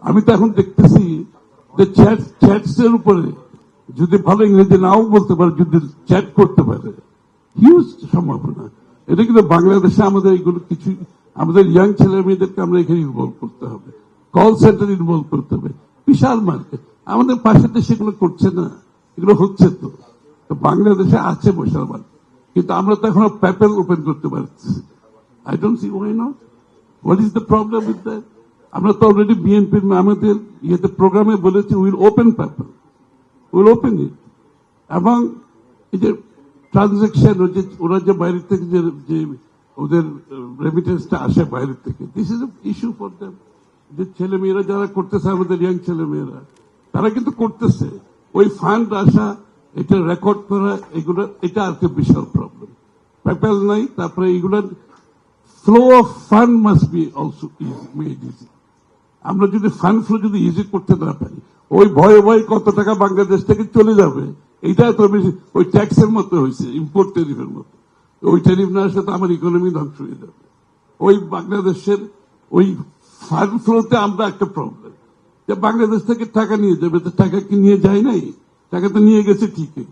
আমি তো এখন দেখতেছি যে চ্যাটস এর উপরে যদি ভালো ইংরেজি নাও বলতে পারে, যদি চ্যাট করতে পারে, হিউজ সম্ভাবনা। এটা কিন্তু বাংলাদেশে আমাদের এগুলো কিছু, আমাদের ইয়াং ছেলে মেয়েদেরকে আমরা এখানে ইনভলভ করতে হবে, কল সেন্টার ইনভলভ করতে হবে, বিশাল মার্কেট। আমাদের পাশের দেশে এগুলো করছে না, এগুলো হচ্ছে তো। বাংলাদেশে আছে বিশাল মার্কেট, কিন্তু আমরা তো এখনো প্যাপেল ওপেন করতে পারছি। I don't see why not. What is the problem with that? আমরা তো অলরেডি বিএনপির আমাদের ইয়েতে প্রোগ্রামে বলেছি will open PayPal, will open it. এবং এই যে ট্রানজাকশন, ওরা যে বাইরে থেকে যে ওদের রেমিটেন্সটা আসে বাইরে থেকে, this is issue for them. যে ছেলে মেয়েরা যারা করতেছে, আমাদের ইয়াং ছেলে মেয়েরা, তারা কিন্তু করতেছে। ওই ফান্ড আসা, এটা রেকর্ড করা, এগুলো এটা আর কি বিশাল প্রবলেম। পেপ্যাল নাই, তারপরে এগুলোর flow of fund must be also made easy. আমরা যদি ফান্ড ফ্লো যদি ইজি করতে না পারি, ওই ভয়ে ভয়ে কত টাকা বাংলাদেশ থেকে চলে যাবে, এইটা তো বেশি ওই ট্যাক্সের মতো হয়েছে, ইম্পোর্ট ট্যারিফের মতো। ওই ট্যারিফ না আসলে তো আমার ইকোনমি ধ্বংস হয়ে যাবে। ওই বাংলাদেশের ওই ফান্ড ফ্লোতে আমরা একটা প্রবলেম, যে বাংলাদেশ থেকে টাকা নিয়ে যাবে, তো টাকা কি নিয়ে যায় নাই? টাকা তো নিয়ে গেছে ঠিকই,